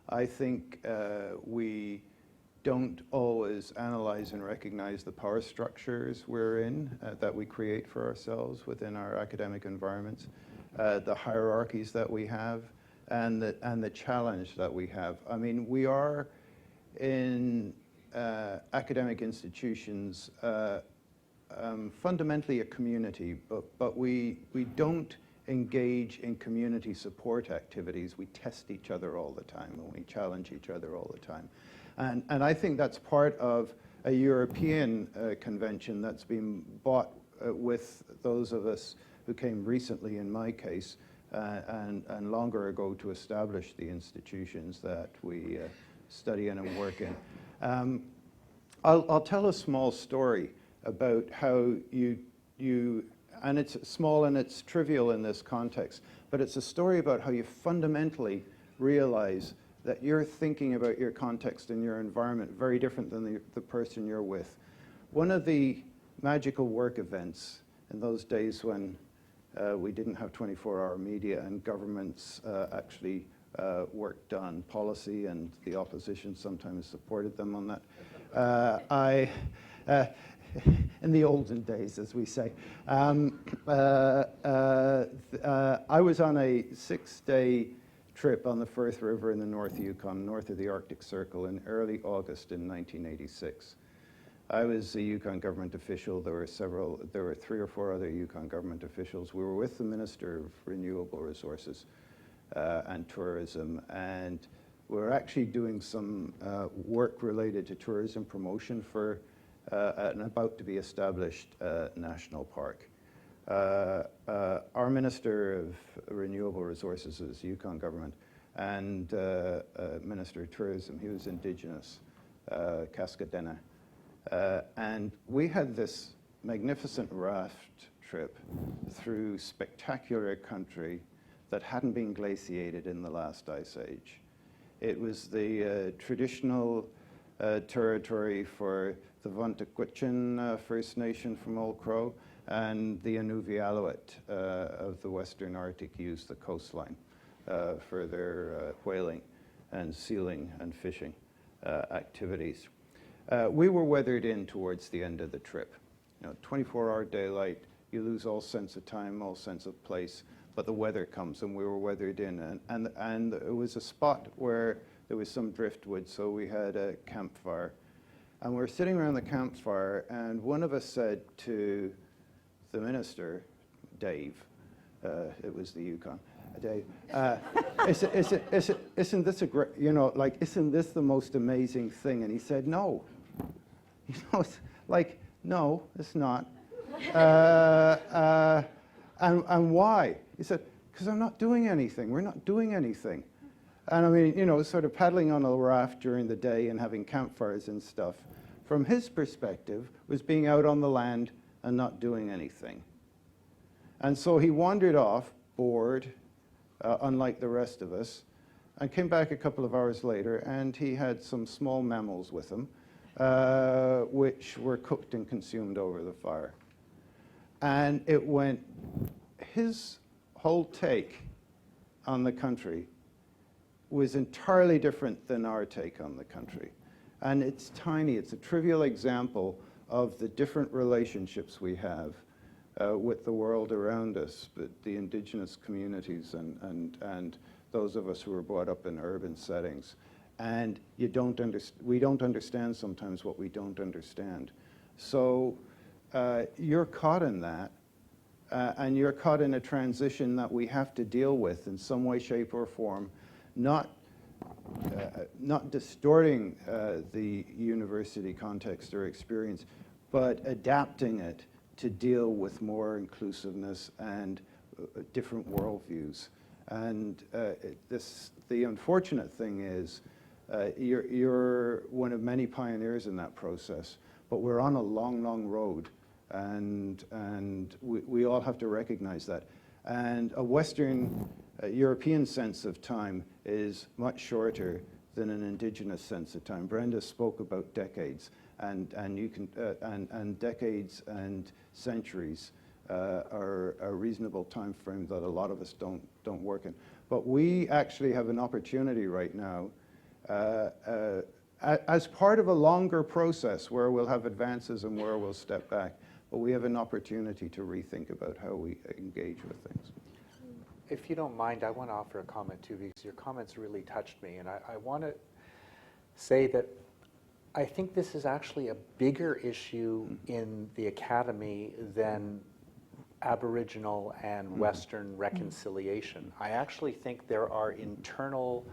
I think we don't always analyze and recognize the power structures we're in, that we create for ourselves within our academic environments, the hierarchies that we have, and the challenge that we have. I mean, we are in academic institutions fundamentally a community, but we don't engage in community support activities. We test each other all the time, and we challenge each other all the time. And I think that's part of a European convention that's been bought with those of us who came recently, in my case, and longer ago to establish the institutions that we study in and work in. I'll tell a small story about how you, and it's small and it's trivial in this context, but it's a story about how you fundamentally realize that you're thinking about your context and your environment very different than the person you're with. One of the magical work events in those days when we didn't have 24-hour media and governments actually worked on policy, and the opposition sometimes supported them on that. In the olden days, as we say. I was on a 6-day trip on the Firth River in the North Yukon, north of the Arctic Circle, in early August in 1986. I was a Yukon government official. There were 3 or 4 other Yukon government officials. We were with the Minister of Renewable Resources and Tourism, and we were actually doing some work related to tourism promotion for an about-to-be-established national park. Our Minister of Renewable Resources is Yukon government, and Minister of Tourism, he was Indigenous, Cascadena. And we had this magnificent raft trip through spectacular country that hadn't been glaciated in the last ice age. It was the traditional territory for the Vuntagwitchin First Nation from Old Crow, and the Inuvialuit of the Western Arctic use the coastline for their whaling and sealing and fishing activities. We were weathered in towards the end of the trip. 24-hour daylight, you lose all sense of time, all sense of place, but the weather comes, and we were weathered in. And it was a spot where there was some driftwood, so we had a campfire. And we were sitting around the campfire, and one of us said to the minister, Dave, it was the Yukon, Dave, isn't this a great, isn't this the most amazing thing? And he said, no. It's like, no, it's not. And why? He said, because I'm not doing anything. We're not doing anything. And I mean, sort of paddling on a raft during the day and having campfires and stuff, from his perspective, was being out on the land and not doing anything. And so he wandered off, bored, unlike the rest of us, and came back a couple of hours later, and he had some small mammals with him, which were cooked and consumed over the fire. And it went, his whole take on the country was entirely different than our take on the country. And it's tiny, it's a trivial example of the different relationships we have with the world around us, but the Indigenous communities and those of us who were brought up in urban settings. And we don't understand sometimes what we don't understand. So you're caught in that, and you're caught in a transition that we have to deal with in some way, shape, or form, not distorting the university context or experience, but adapting it to deal with more inclusiveness and different worldviews. And the unfortunate thing is, you're one of many pioneers in that process, but we're on a long, long road, and we all have to recognize that. And a Western European sense of time is much shorter than an Indigenous sense of time. Brenda spoke about decades, and decades and centuries are a reasonable time frame that a lot of us don't work in. But we actually have an opportunity right now, as part of a longer process where we'll have advances and where we'll step back, but we have an opportunity to rethink about how we engage with things. If you don't mind, I want to offer a comment too, because your comments really touched me. And I want to say that I think this is actually a bigger issue in the academy than Aboriginal and Western reconciliation. I actually think there are internal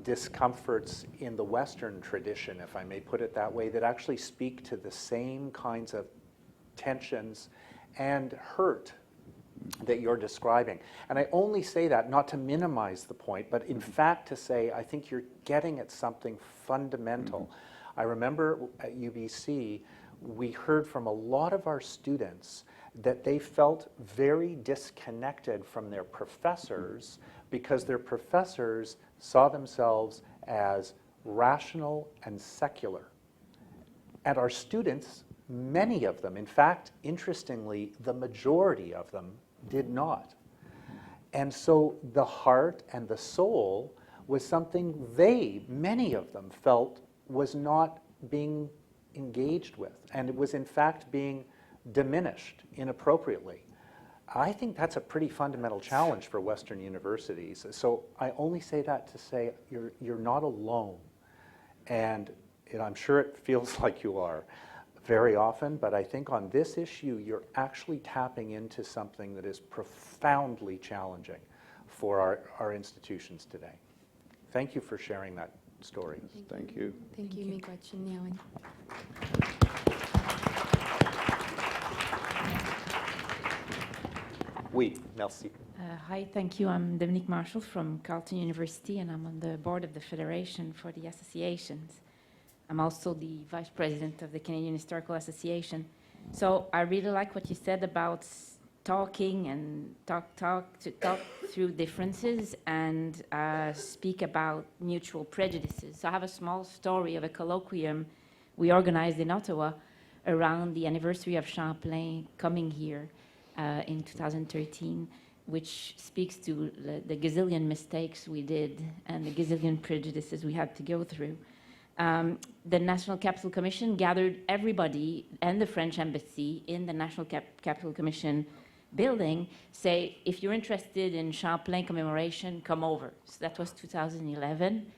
discomforts in the Western tradition, if I may put it that way, that actually speak to the same kinds of tensions and hurt that you're describing. And I only say that not to minimize the point, but in fact to say I think you're getting at something fundamental. I remember at UBC, we heard from a lot of our students that they felt very disconnected from their professors because their professors saw themselves as rational and secular. And our students, many of them, in fact, interestingly, the majority of them did not. And so the heart and the soul was something they, many of them, felt was not being engaged with, and it was in fact being diminished inappropriately. I think that's a pretty fundamental challenge for Western universities. So I only say that to say you're not alone, and I'm sure it feels like you are very often, but I think on this issue you're actually tapping into something that is profoundly challenging for our institutions today. Thank you for sharing that story. Thank you. Thank you, Miigwech. Oui, merci. Hi, thank you. I'm Dominique Marshall from Carleton University, and I'm on the board of the Fédération for the associations. I'm also the vice president of the Canadian Historical Association. So I really like what you said about talking and talk through differences and speak about mutual prejudices. So I have a small story of a colloquium we organized in Ottawa around the anniversary of Champlain coming here in 2013, which speaks to the gazillion mistakes we did and the gazillion prejudices we had to go through. The National Capital Commission gathered everybody and the French embassy in the National Capital Commission building, say, if you're interested in Champlain commemoration, come over. So that was 2011.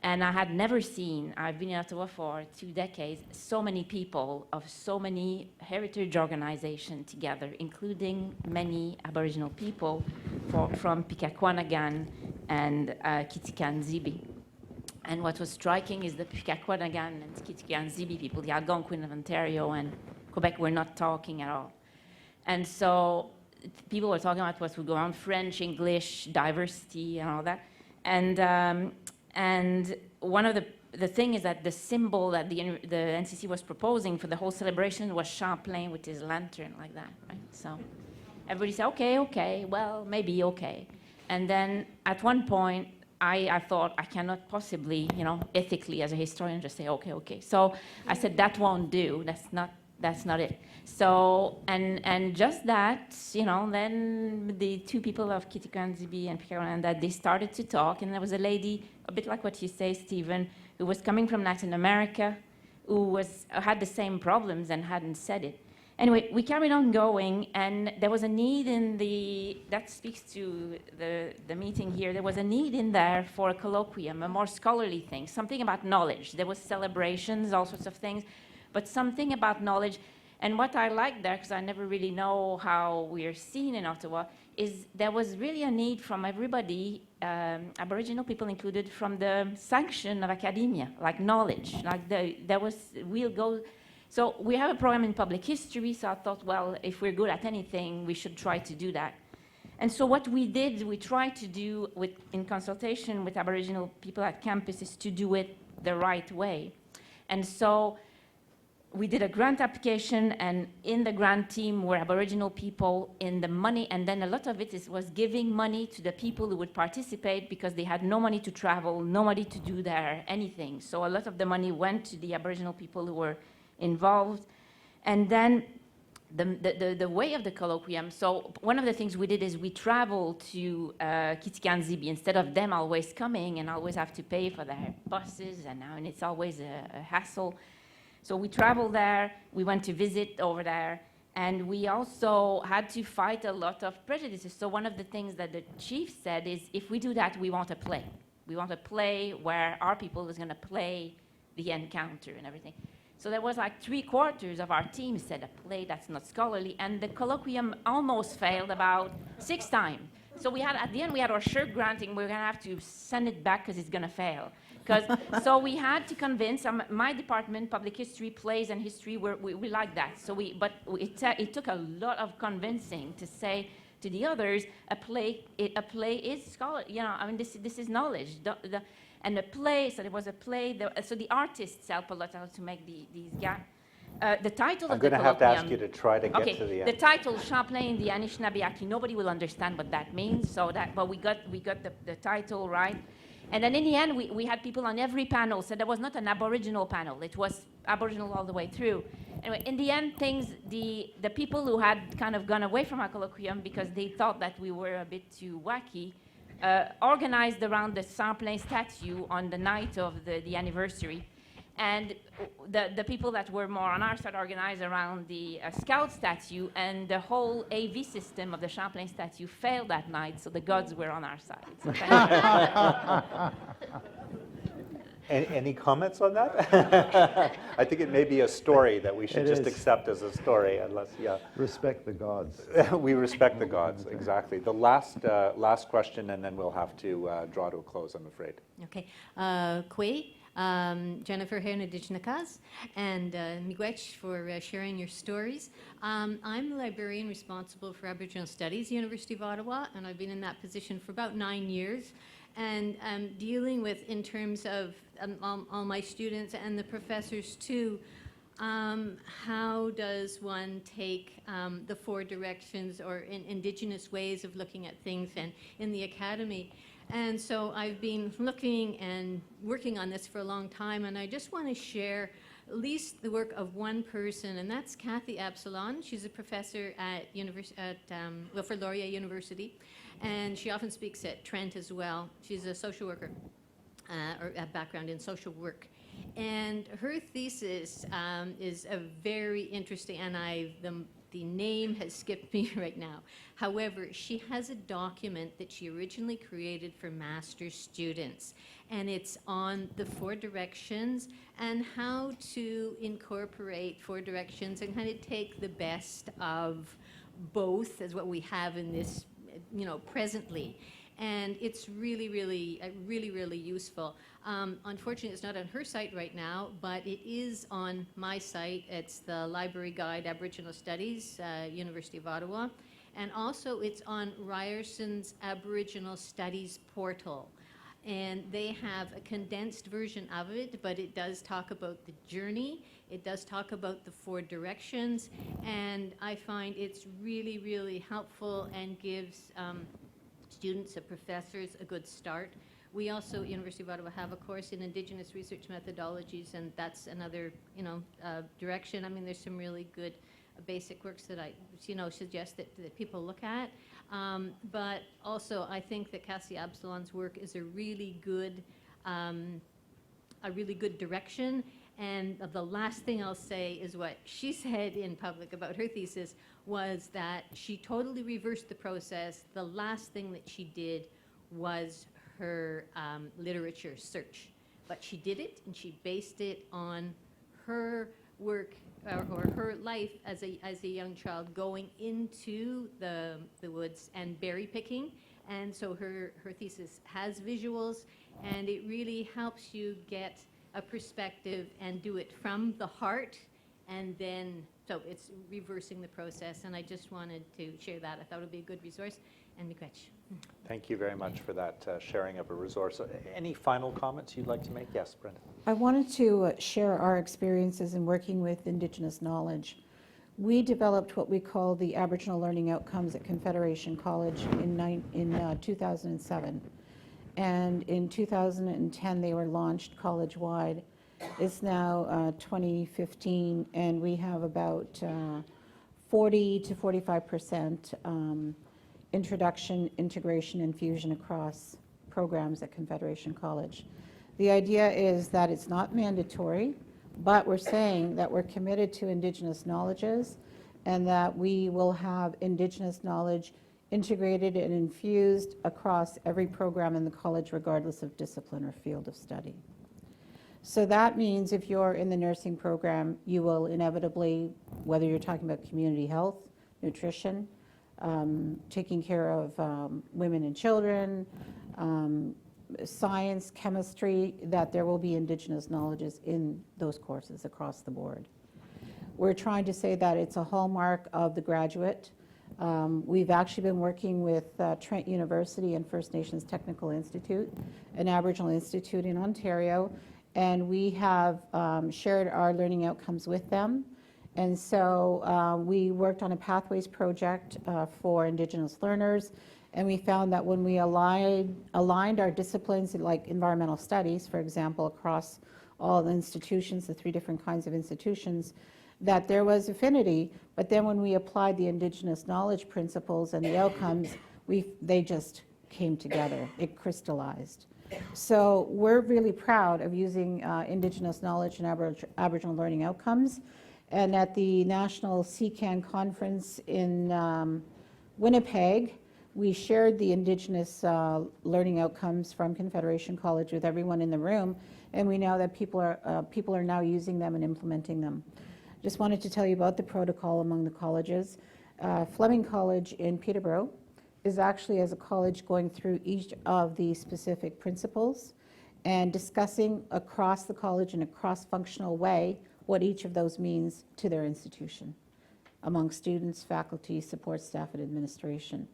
And I had never seen, I've been in Ottawa for 2 decades, so many people of so many heritage organizations together, including many Aboriginal people from Pikakwanagan and Kitikan-Zibi. And what was striking is the Pikakwanagan and Kitikan-Zibi people, the Algonquin of Ontario and Quebec, were not talking at all. And so people were talking about what would go on, French, English, diversity, and all that. And one of the thing is that the symbol that the NCC was proposing for the whole celebration was Champlain with his lantern like that, right? So everybody said, okay, well, maybe okay. And then at one point, I thought I cannot possibly, ethically as a historian just say, okay. So I said, that won't do. That's not it. So, and just that, then the two people of Kitikanzibi and Picaranda, they started to talk, and there was a lady, a bit like what you say, Stephen, who was coming from Latin America, who had the same problems and hadn't said it. Anyway, we carried on going, and there was a need that speaks to the meeting here, there was a need in there for a colloquium, a more scholarly thing, something about knowledge. There was celebrations, all sorts of things, but something about knowledge. And what I like there, because I never really know how we are seen in Ottawa, is there was really a need from everybody, Aboriginal people included, from the sanction of academia, like knowledge, we'll go. So we have a program in public history, so I thought, well, if we're good at anything, we should try to do that. And so what we did, we tried to do, in consultation with Aboriginal people at campus, is to do it the right way. And so we did a grant application, and in the grant team were Aboriginal people in the money, and then a lot of it was giving money to the people who would participate because they had no money to travel, no money to do anything. So a lot of the money went to the Aboriginal people who were involved. And then the way of the colloquium, so one of the things we did is we traveled to Kitikanzibi instead of them always coming and always have to pay for their buses, and it's always a hassle. So we traveled there, we went to visit over there, and we also had to fight a lot of prejudices. So one of the things that the chief said is, if we do that, we want a play. We want a play where our people is going to play the encounter and everything. So there was like 3/4 of our team said a play that's not scholarly, and the colloquium almost failed about 6 times. So at the end, we had our shirt granting, we're going to have to send it back because it's going to fail. So we had to convince, my department, public history, plays and history, we like that. So it took a lot of convincing to say to the others, a play is scholarly, this is knowledge. And the play, so there was a play, so the artists help a lot to make these gaps. The title I'm of the going to have to ask colloquium- you to try to get to the end. The title, Champlain, the Anishinaabe, nobody will understand what that means, but we got the title right. And then in the end, we had people on every panel, so there was not an Aboriginal panel. It was Aboriginal all the way through. Anyway, in the end, the people who had kind of gone away from our colloquium because they thought that we were a bit too wacky, organized around the Champlain statue on the night of the anniversary. And the people that were more on our side organized around the Scout statue, and the whole AV system of the Champlain statue failed that night, so the gods were on our side. So Any comments on that? I think it may be a story that we should It just is. accept as a story, unless, Respect the gods. we respect the gods, exactly. The last question, and then we'll have to draw to a close, I'm afraid. Okay. Kwe, Jennifer here in Indigenous, and Miigwech for sharing your stories. I'm the librarian responsible for Aboriginal Studies, University of Ottawa, and I've been in that position for about 9 years. And dealing with, in terms of all my students and the professors too, how does one take the 4 directions or Indigenous ways of looking at things and in the academy? And so I've been looking and working on this for a long time, and I just want to share at least the work of one person, and that's Cathy Epsilon. She's a professor at Wilfrid Laurier University, and she often speaks at Trent as well. She's a social worker, or a background in social work. And her thesis is a very interesting, and the name has skipped me right now. However, she has a document that she originally created for master's students, and it's on the 4 directions and how to incorporate 4 directions and kind of take the best of both as what we have in this, presently. And it's really, really useful. Unfortunately, it's not on her site right now, but it is on my site. It's the Library Guide Aboriginal Studies, University of Ottawa. And also it's on Ryerson's Aboriginal Studies portal. And they have a condensed version of it, but it does talk about the journey. It does talk about the 4 directions. And I find it's really, really helpful and gives students and professors a good start We also at University of Ottawa have a course in Indigenous research methodologies, and that's another, direction. I mean, there's some really good basic works that I, suggest that people look at. But also, I think that Cathy Epsilon's work is a really good direction. And the last thing I'll say is what she said in public about her thesis was that she totally reversed the process. The last thing that she did was her literature search. But she did it, and she based it on her work or her life as a young child going into the woods and berry picking. And so her thesis has visuals, and it really helps you get a perspective and do it from the heart, and then, so it's reversing the process, and I just wanted to share that. I thought it would be a good resource, and miigwech. Thank you very much for that sharing of a resource. Any final comments you'd like to make? Yes, Brenda. I wanted to share our experiences in working with Indigenous knowledge. We developed what we call the Aboriginal Learning Outcomes at Confederation College in 2007. And in 2010, they were launched college-wide. It's now 2015, and we have about 40 to 45% introduction, integration, and fusion across programs at Confederation College. The idea is that it's not mandatory, but we're saying that we're committed to Indigenous knowledges and that we will have Indigenous knowledge integrated and infused across every program in the college, regardless of discipline or field of study. So that means if you're in the nursing program, you will inevitably, whether you're talking about community health, nutrition, taking care of women and children, science, chemistry, that there will be Indigenous knowledges in those courses across the board. We're trying to say that it's a hallmark of the graduate. We've actually been working with Trent University and First Nations Technical Institute, an Aboriginal institute in Ontario, and we have shared our learning outcomes with them. And so we worked on a Pathways project for Indigenous learners, and we found that when we aligned our disciplines, like environmental studies, for example, across all the institutions, the 3 different kinds of institutions, that there was affinity, but then when we applied the Indigenous knowledge principles and the outcomes, they just came together. It crystallized. So we're really proud of using Indigenous knowledge and Aboriginal learning outcomes. And at the National CCAN conference in Winnipeg, we shared the Indigenous learning outcomes from Confederation College with everyone in the room, and we know that people are now using them and implementing them. Just wanted to tell you about the protocol among the colleges. Fleming College in Peterborough is actually, as a college, going through each of the specific principles and discussing across the college in a cross-functional way what each of those means to their institution among students, faculty, support staff, and administration.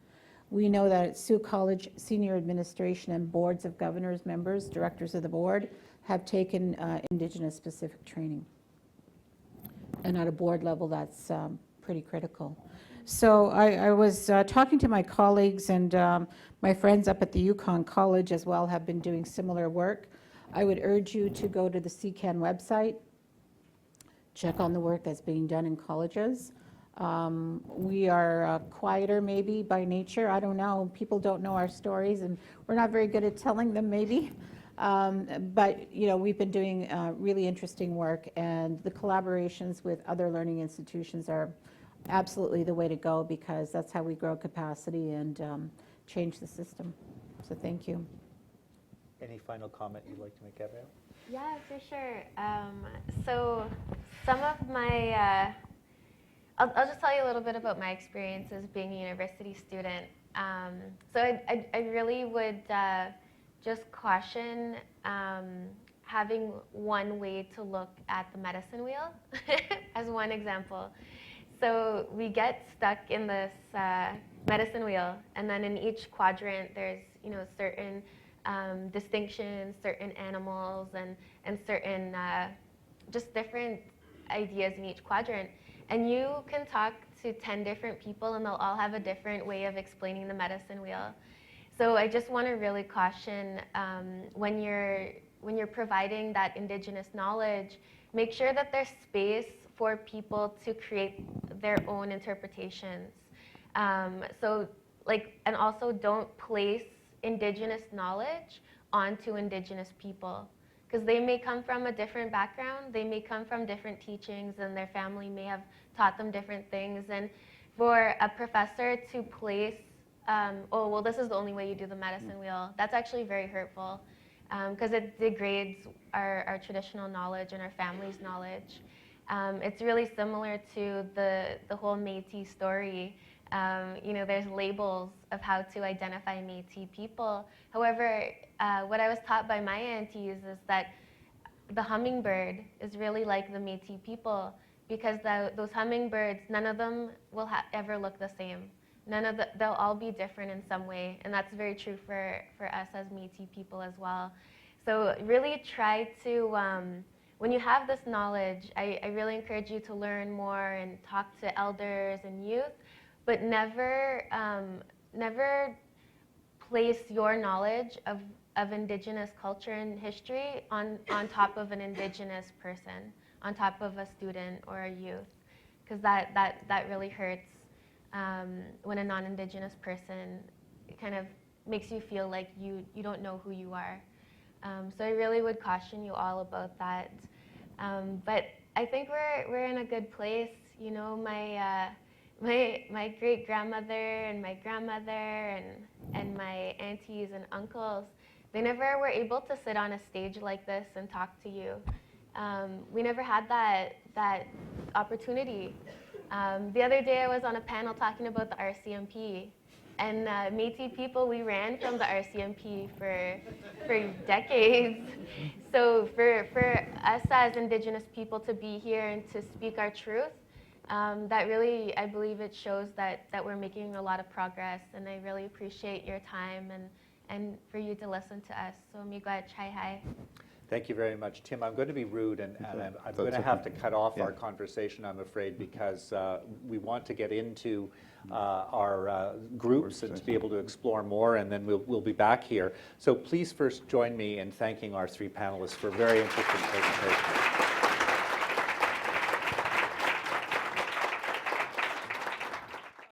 We know that at Sioux College, senior administration and boards of governors, members, directors of the board have taken Indigenous specific training. And at a board level, that's pretty critical. So I was talking to my colleagues, and my friends up at the Yukon College as well have been doing similar work. I would urge you to go to the CCAN website, check on the work that's being done in colleges. We are quieter maybe by nature. I don't know. People don't know our stories, and we're not very good at telling them maybe. But we've been doing really interesting work, and the collaborations with other learning institutions are absolutely the way to go, because that's how we grow capacity and change the system. So thank you. Any final comment you'd like to make, Gabrielle? Yeah, for sure. So some of my, I'll just tell you a little bit about my experiences being a university student. So I really would just caution having one way to look at the medicine wheel as one example. So we get stuck in this medicine wheel, and then in each quadrant there's certain distinctions, certain animals, and certain just different ideas in each quadrant. And you can talk to 10 different people, and they'll all have a different way of explaining the medicine wheel. So I just want to really caution when you're providing that Indigenous knowledge, make sure that there's space for people to create their own interpretations. And also don't place Indigenous knowledge onto Indigenous people, because they may come from a different background, they may come from different teachings, and their family may have taught them different things. And for a professor to place, oh, well, this is the only way you do the medicine wheel, that's actually very hurtful, because it degrades our traditional knowledge and our family's knowledge. It's really similar to the whole Métis story. There's labels of how to identify Métis people. However, what I was taught by my aunties is that the hummingbird is really like the Métis people, because those hummingbirds, none of them will ever look the same. They'll all be different in some way, and that's very true for us as Métis people as well. So really try to, when you have this knowledge, I really encourage you to learn more and talk to elders and youth, but never place your knowledge of Indigenous culture and history on top of an Indigenous person, on top of a student or a youth, because that really hurts when a non-Indigenous person kind of makes you feel like you don't know who you are. So I really would caution you all about that. But I think we're in a good place. My great-grandmother and my grandmother and my aunties and uncles, they never were able to sit on a stage like this and talk to you. We never had that opportunity. The other day I was on a panel talking about the RCMP, and Métis people, we ran from the RCMP for decades. So for us as Indigenous people to be here and to speak our truth, that really, I believe it shows that we're making a lot of progress, and I really appreciate your time and for you to listen to us. So miigwech, hi. Thank you very much, Tim. I'm going to be rude, and I'm going to have to cut off our conversation, I'm afraid, because we want to get into our groups and to be able to explore more, and then we'll be back here. So please first join me in thanking our three panelists for a very interesting presentation.